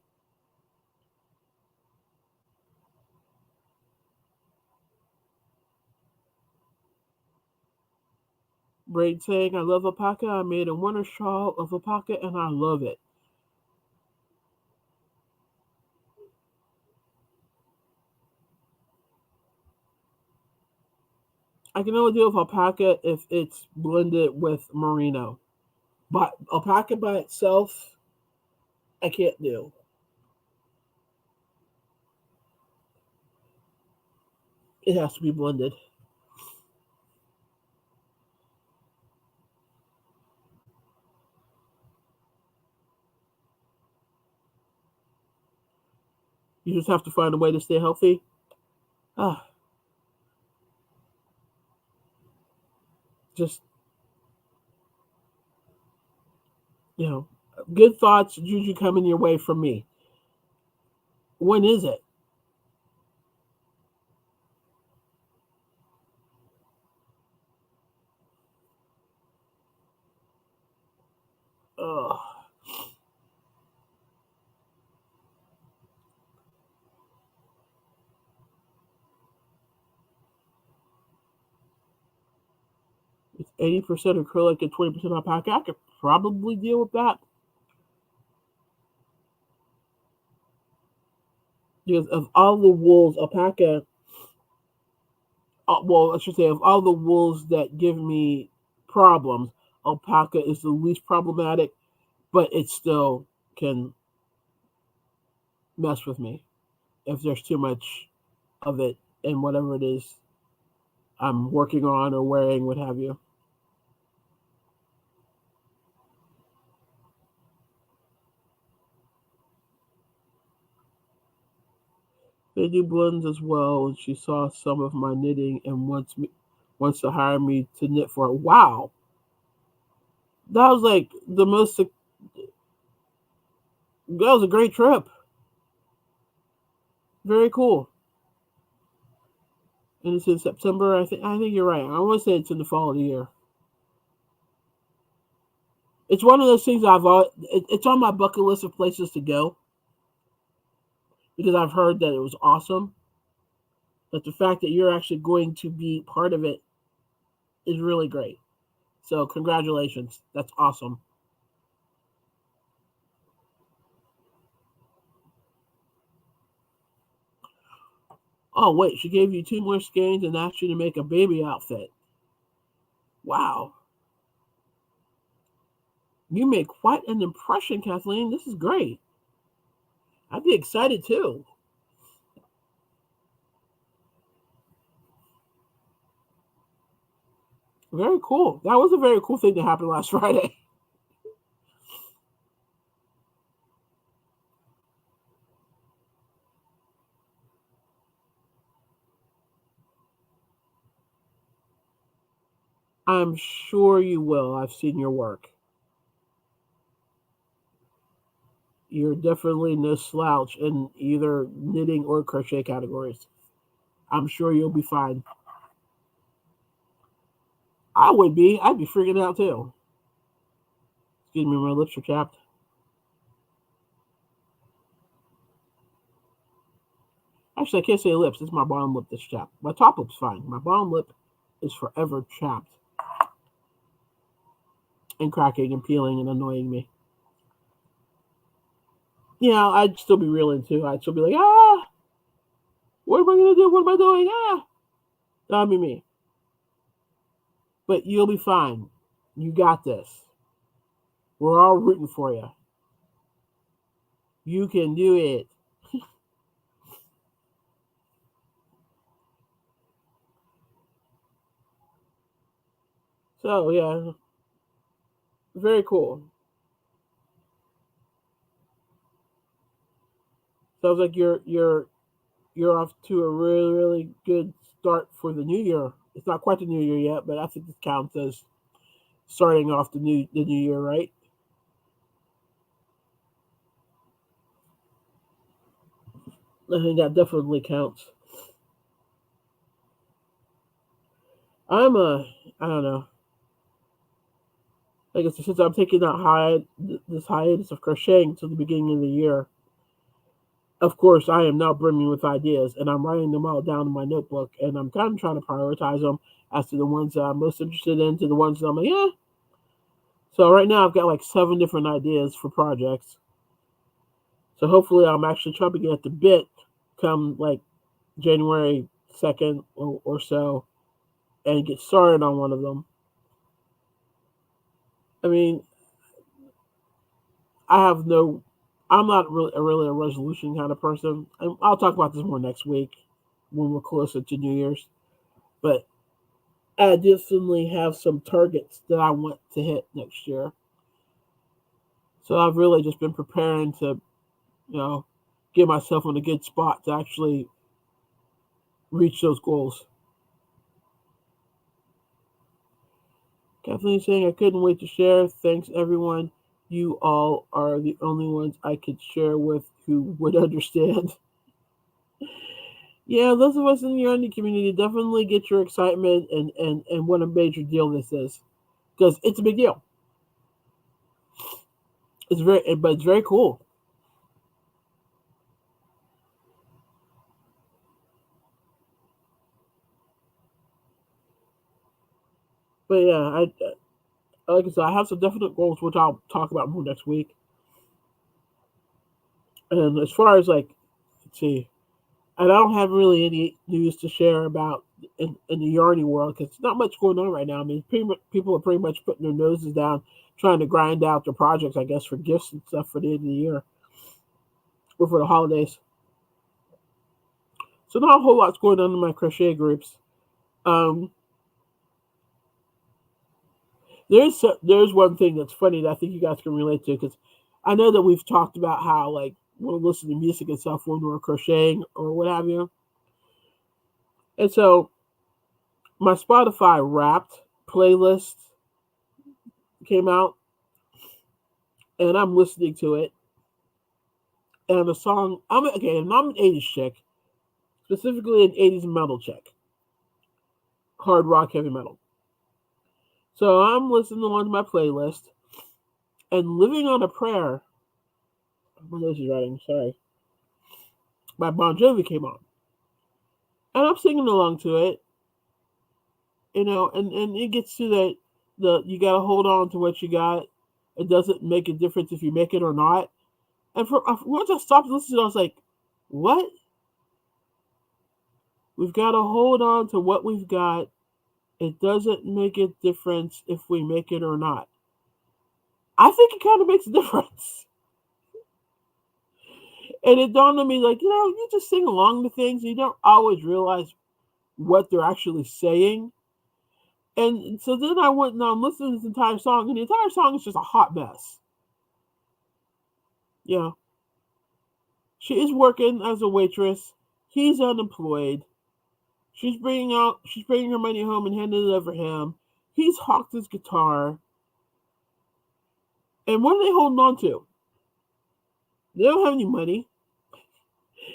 Braid saying, I love alpaca. I made a winter shawl of alpaca and I love it. I can only deal with alpaca if it's blended with merino. But alpaca by itself, I can't do. It has to be blended. You just have to find a way to stay healthy. Ah, just, you know, good thoughts usually coming your way from me. When is it? Ugh. It's 80% acrylic and 20% alpaca. I could probably deal with that. Because of all the wools, alpaca, well, I should say, of all the wools that give me problems, alpaca is the least problematic, but it still can mess with me if there's too much of it in whatever it is I'm working on or wearing, what have you. They do blends as well, and she saw some of my knitting and wants to hire me to knit for her. Wow, that was like the most. That was a great trip. Very cool. And it's in September. I think you're right. I want to say it's in the fall of the year. It's one of those things it's on my bucket list of places to go because I've heard that it was awesome. But the fact that you're actually going to be part of it is really great. So congratulations. That's awesome. Oh wait, she gave you 2 more skeins and asked you to make a baby outfit. Wow. You made quite an impression, Kathleen. This is great. I'd be excited too. Very cool. That was a very cool thing that happened last Friday. I'm sure you will. I've seen your work. You're definitely no slouch in either knitting or crochet categories. I'm sure you'll be fine. I would be. I'd be freaking out too. Excuse me, my lips are chapped. Actually, I can't say lips. It's my bottom lip that's chapped. My top lip's fine. My bottom lip is forever chapped and cracking and peeling and annoying me. Yeah, I'd still be reeling too. I'd still be like, what am I gonna do? What am I doing? That'd be me. But you'll be fine. You got this. We're all rooting for you. You can do it. So yeah, very cool. Sounds like you're off to a really really good start for the new year. It's not quite the new year yet, but I think this counts as starting off the new year, right? I think that definitely counts. I'm a I don't know. Like I said, since I'm taking that this hiatus of crocheting till the beginning of the year, of course I am now brimming with ideas, and I'm writing them all down in my notebook, and I'm kind of trying to prioritize them as to the ones that I'm most interested in, to the ones that I'm like, yeah. So right now I've got like 7 different ideas for projects. So hopefully I'm actually chomping at the bit come like January 2nd or so and get started on one of them. I mean, I have no, I'm not really a resolution kind of person. And I'll talk about this more next week when we're closer to New Year's. But I definitely have some targets that I want to hit next year. So I've really just been preparing to, get myself in a good spot to actually reach those goals. Kathleen saying, I couldn't wait to share. Thanks, everyone. You all are the only ones I could share with who would understand. Yeah, those of us in the Yarny community definitely get your excitement and what a major deal this is. Because it's a big deal. But it's very cool. But yeah, like I said, I have some definite goals which I'll talk about more next week. And as far as like, let's see, and I don't have really any news to share about in the Yarny world because not much going on right now. I mean, people are pretty much putting their noses down, trying to grind out their projects, I guess, for gifts and stuff for the end of the year or for the holidays. So not a whole lot's going on in my crochet groups. Um, there's one thing that's funny that I think you guys can relate to because I know that we've talked about how like we'll listen to music and stuff when we're crocheting or what have you. And so my Spotify Wrapped playlist came out, and I'm listening to it. And the song, and I'm an '80s chick, specifically an '80s metal chick, hard rock, heavy metal. So I'm listening on my playlist, and "Living on a Prayer." My nose is writing. Sorry. By Bon Jovi came on, and I'm singing along to it. And it gets to the you got to hold on to what you got. It doesn't make a difference if you make it or not. And once I stopped listening, I was like, "What? We've got to hold on to what we've got. It doesn't make a difference if we make it or not." I think it kind of makes a difference. And it dawned on me, like, you just sing along to things. You don't always realize what they're actually saying. And so then I went and I listened to this entire song, and the entire song is just a hot mess. Yeah. She is working as a waitress. He's unemployed. She's bringing her money home and handing it over to him. He's hawked his guitar. And what are they holding on to? They don't have any money.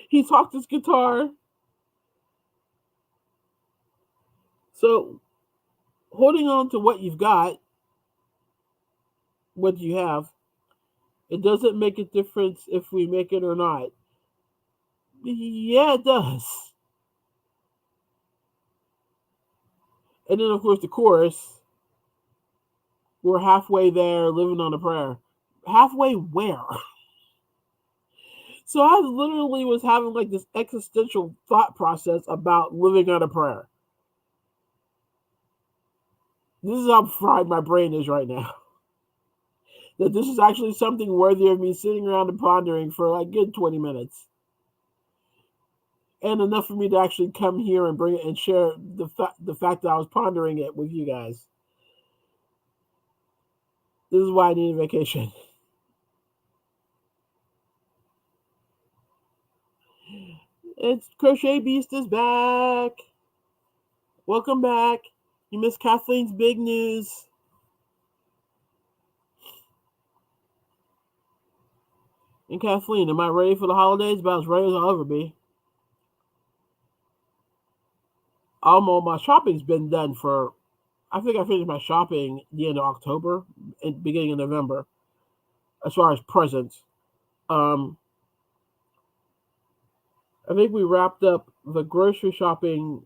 He's hawked his guitar. So holding on to what you've got, what you have, it doesn't make a difference if we make it or not. Yeah, it does. And then, of course, the chorus, we're halfway there living on a prayer. Halfway where? So I literally was having like this existential thought process about living on a prayer. This is how fried my brain is right now. That this is actually something worthy of me sitting around and pondering for like good 20 minutes. And enough for me to actually come here and bring it and share the fact that I was pondering it with you guys. This is why I need a vacation. It's Crochet Beast is back. Welcome back. You missed Kathleen's big news. And Kathleen, am I ready for the holidays? About as ready as I'll ever be. Almost my shopping's been done for. I think I finished my shopping the end of October and beginning of November, as far as presents. Um, I think we wrapped up the grocery shopping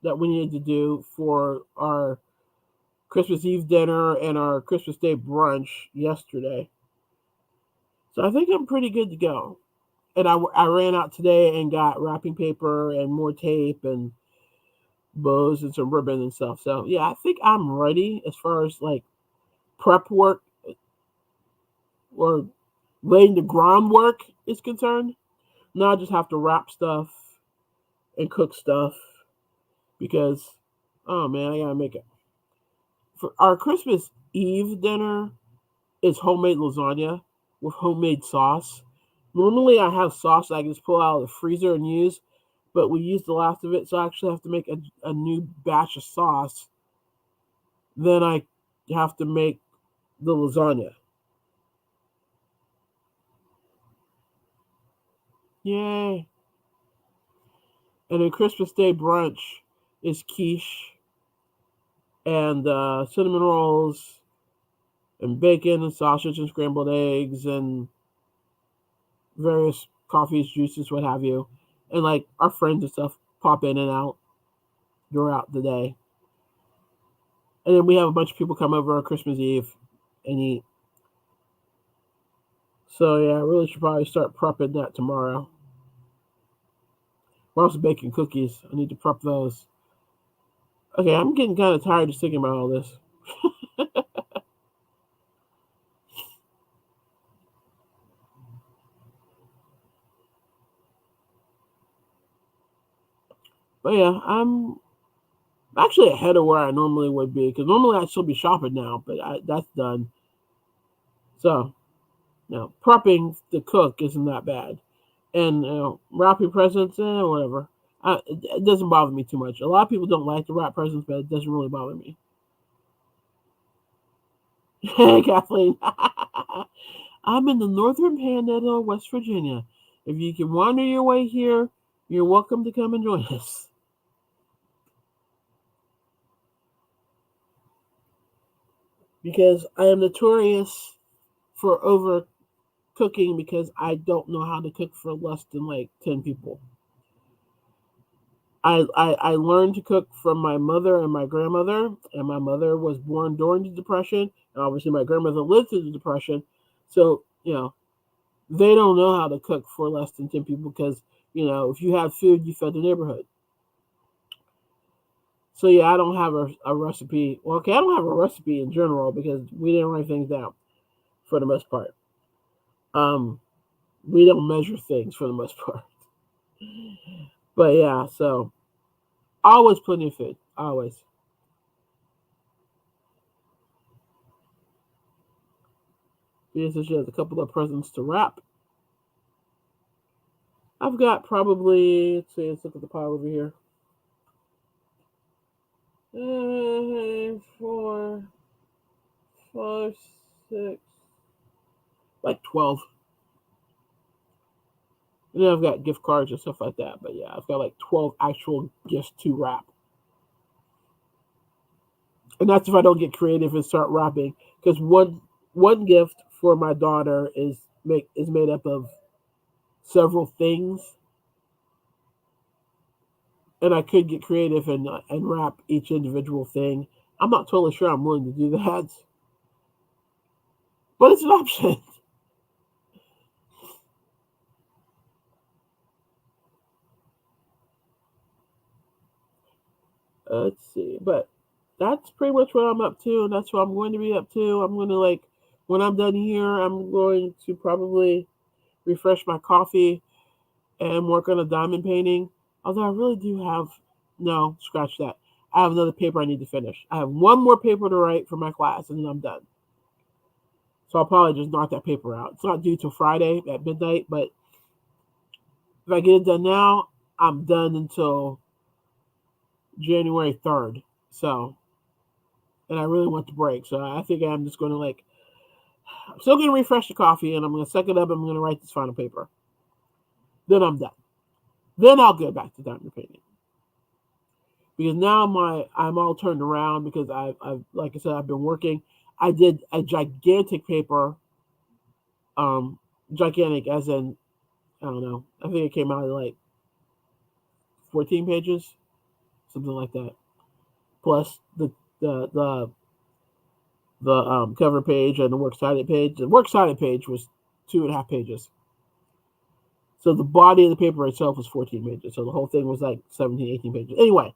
that we needed to do for our Christmas Eve dinner and our Christmas Day brunch yesterday. So I think I'm pretty good to go. And I ran out today and got wrapping paper and more tape and bows and some ribbon and stuff. So yeah, I think I'm ready as far as like prep work or laying the groundwork is concerned. Now I just have to wrap stuff and cook stuff because oh man, I gotta make it. For our Christmas Eve dinner is homemade lasagna with homemade sauce. Normally I have sauce I can just pull out of the freezer and use, but we used the last of it, so I actually have to make a new batch of sauce. Then I have to make the lasagna. Yay. And then Christmas Day brunch is quiche and cinnamon rolls and bacon and sausage and scrambled eggs and various coffees, juices, what have you. And like our friends and stuff pop in and out throughout the day. And then we have a bunch of people come over on Christmas Eve and eat. So yeah, I really should probably start prepping that tomorrow. We're also baking cookies. I need to prep those. Okay, I'm getting kind of tired of thinking about all this. But yeah, I'm actually ahead of where I normally would be because normally I'd still be shopping now, but that's done. So, prepping to cook isn't that bad, and wrapping presents, whatever. It doesn't bother me too much. A lot of people don't like to wrap presents, but it doesn't really bother me. Hey, Kathleen. I'm in the northern panhandle of West Virginia. If you can wander your way here, you're welcome to come and join us. Because I am notorious for over cooking because I don't know how to cook for less than like 10 people. I learned to cook from my mother and my grandmother, and my mother was born during the Depression, and obviously my grandmother lived through the Depression. So, they don't know how to cook for less than 10 people because, if you have food, you fed the neighborhood. So, yeah, I don't have a recipe. Well, okay, I don't have a recipe in general because we didn't write things down for the most part. Um, we don't measure things for the most part. But yeah, so always plenty of food. Always. Because she has a couple of presents to wrap. I've got probably, let's look at the pile over here. Four, five, six, like 12. And then I've got gift cards and stuff like that. But yeah, I've got like 12 actual gifts to wrap. And that's if I don't get creative and start wrapping. Because one gift for my daughter is made up of several things, and I could get creative and wrap each individual thing. I'm not totally sure I'm willing to do that, but it's an option. Let's see, but that's pretty much what I'm up to, and that's what I'm going to be up to. I'm going to when I'm done here, I'm going to probably refresh my coffee and work on a diamond painting. Although I really do have no, scratch that. I have another paper I need to finish. I have one more paper to write for my class, and then I'm done. So I'll probably just knock that paper out. It's not due till Friday at midnight, but if I get it done now, I'm done until January 3rd. So, and I really want to break. So I think I'm just going to I'm still going to refresh the coffee, and I'm going to suck it up. And I'm going to write this final paper. Then I'm done. Then I'll get back to diamond painting. Because now I'm all turned around because I've like I said, I've been working. I did a gigantic paper, gigantic as in, I don't know, I think it came out like 14 pages, something like that. Plus the the cover page and the works cited page. The works cited page was 2.5 pages. So the body of the paper itself was 14 pages. So the whole thing was like 17, 18 pages. Anyway,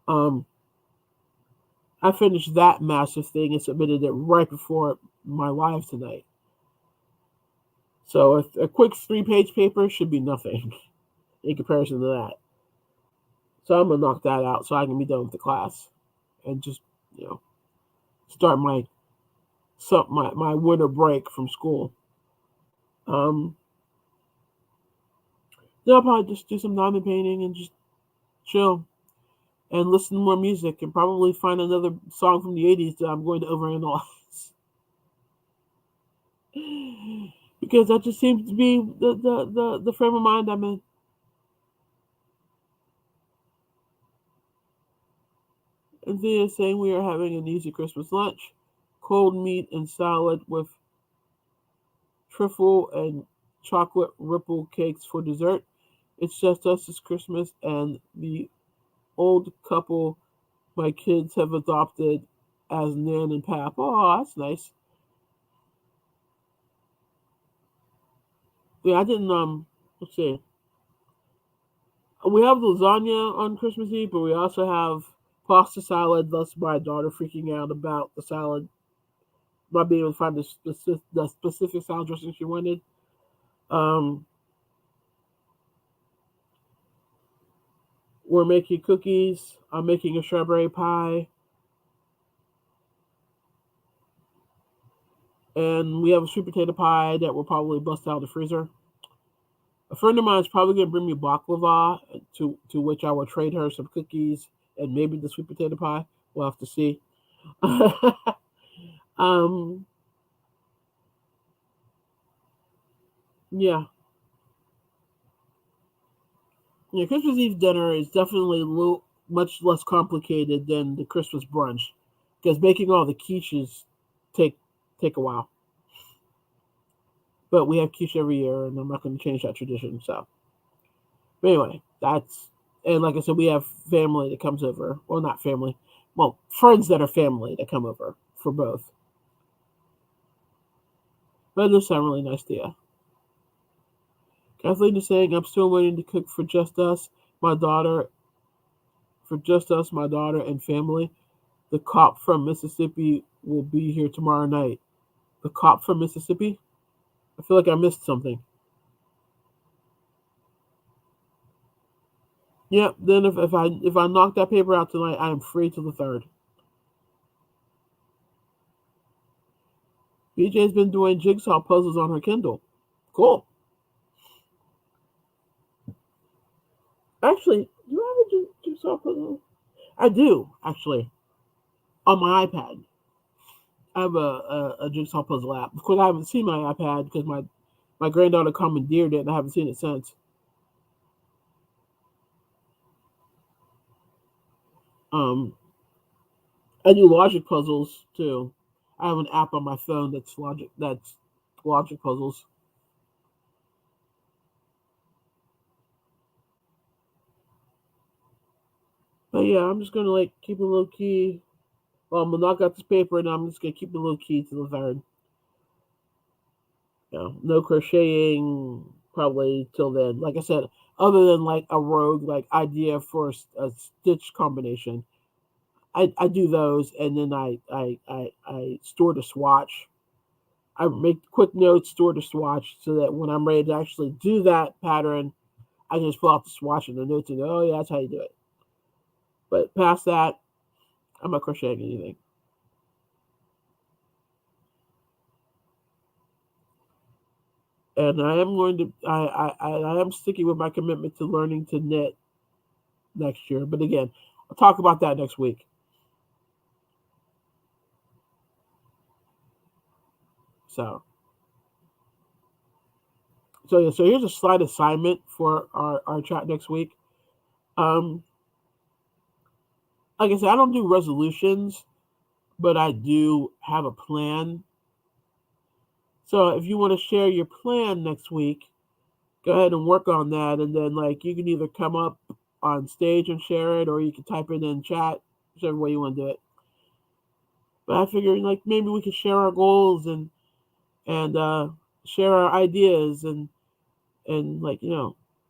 I finished that massive thing and submitted it right before my live tonight. So a quick 3-page paper should be nothing in comparison to that. So I'm gonna knock that out so I can be done with the class and just start my winter break from school. Then I'll probably just do some diamond painting and just chill and listen to more music and probably find another song from the 80s that I'm going to overanalyze. Because that just seems to be the frame of mind I'm in. And Thea is saying we are having an easy Christmas lunch. Cold meat and salad with trifle and chocolate ripple cakes for dessert. It's just us this Christmas and the old couple my kids have adopted as Nan and Pap. Oh, that's nice. Yeah, I didn't let's see. We have lasagna on Christmas Eve, but we also have pasta salad, thus my daughter freaking out about the salad, not being able to find the specific salad dressing she wanted. Um, we're making cookies. I'm making a strawberry pie. And we have a sweet potato pie that will probably bust out of the freezer. A friend of mine is probably going to bring me baklava, to which I will trade her some cookies and maybe the sweet potato pie. We'll have to see. um, yeah. Yeah, Christmas Eve dinner is definitely much less complicated than the Christmas brunch, because making all the quiches take take a while. But we have quiche every year, and I'm not going to change that tradition. So, but anyway, and like I said, we have family that comes over. Well, not family. Well, friends that are family that come over for both. But it does sound really nice to you. Kathleen is saying, I'm still waiting to cook for just us, my daughter, and family. The cop from Mississippi will be here tomorrow night. The cop from Mississippi? I feel like I missed something. Yep, then if I knock that paper out tonight, I am free till the 3rd. PJ's been doing jigsaw puzzles on her Kindle. Cool. Actually, do I have a jigsaw puzzle? I do, actually, on my iPad. I have a jigsaw puzzle app. Of course, I haven't seen my iPad because my granddaughter commandeered it, and I haven't seen it since. Um, I do logic puzzles too. I have an app on my phone that's logic puzzles. But yeah, I'm just gonna like keep it low key. Well, I'm gonna knock out this paper, and I'm just gonna keep it low key to the third. No crocheting probably till then. Like I said, other than like a rogue like idea for a stitch combination, I do those, and then I store the swatch. I make quick notes, store the swatch, so that when I'm ready to actually do that pattern, I can just pull out the swatch and the notes and go, oh yeah, that's how you do it. But past that, I'm not crocheting anything. And I am going to I am sticking with my commitment to learning to knit next year. But again, I'll talk about that next week. So so here's a slight assignment for our chat next week. Um, like I said, I don't do resolutions, but I do have a plan. So if you want to share your plan next week, go ahead and work on that, and then like you can either come up on stage and share it, or you can type it in chat, whichever way you want to do it. But I figure like maybe we could share our goals and share our ideas and like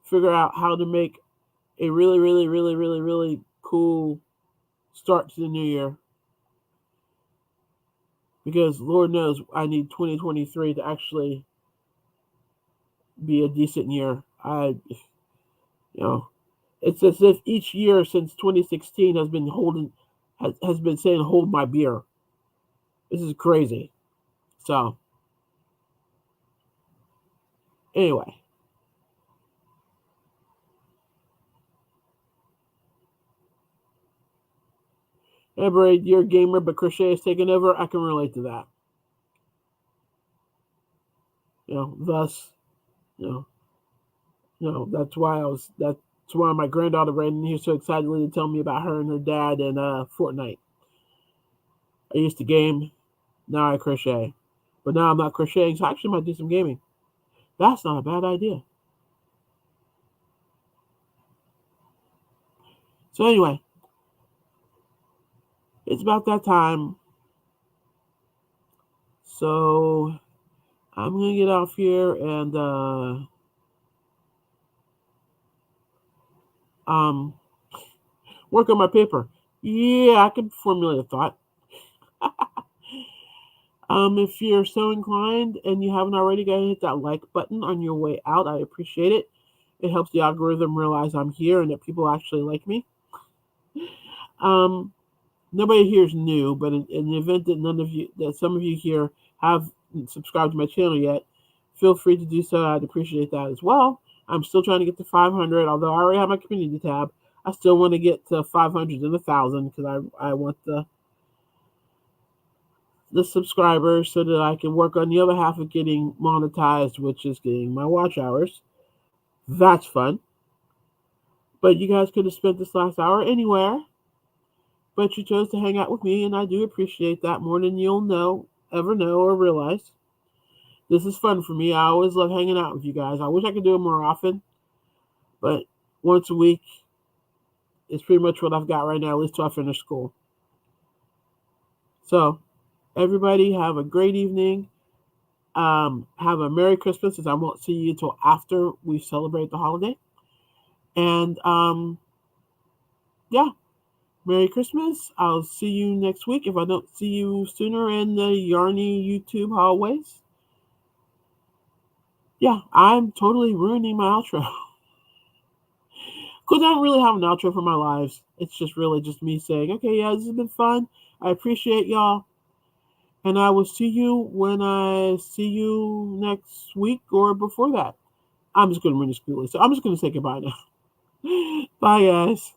figure out how to make a really really really really really cool start to the new year, because Lord knows I need 2023 to actually be a decent year. You know it's as if each year since 2016 has been saying hold my beer. This is crazy. So anyway, Amber, you're a gamer, but crochet is taking over. I can relate to that. Thus, you know, that's why that's why my granddaughter ran in here so excitedly to tell me about her and her dad and Fortnite. I used to game, now I crochet, but now I'm not crocheting, so I actually might do some gaming. That's not a bad idea. So anyway, it's about that time. So I'm gonna get off here and um work on my paper. Yeah, I can formulate a thought. If you're so inclined and you haven't already, go ahead and hit that like button on your way out. I appreciate it. It helps the algorithm realize I'm here and that people actually like me. Um, Nobody here is new, but in the event that some of you here have subscribed to my channel yet, feel free to do so. I'd appreciate that as well. I'm still trying to get to 500, although I already have my community tab. I still want to get to 500 and 1,000 because I want the subscribers so that I can work on the other half of getting monetized, which is getting my watch hours. That's fun. But you guys could have spent this last hour anywhere, but you chose to hang out with me, and I do appreciate that more than you'll ever know or realize. This is fun for me. I always love hanging out with you guys. I wish I could do it more often, but once a week is pretty much what I've got right now, at least till I finish school. So, everybody, have a great evening. Have a Merry Christmas, as I won't see you until after we celebrate the holiday. And yeah, Merry Christmas. I'll see you next week if I don't see you sooner in the Yarny YouTube hallways. Yeah, I'm totally ruining my outro. Because I don't really have an outro for my lives. It's just really just me saying, okay, yeah, this has been fun. I appreciate y'all. And I will see you when I see you next week or before that. I'm just going to run the school. So I'm just going to say goodbye now. Bye, guys.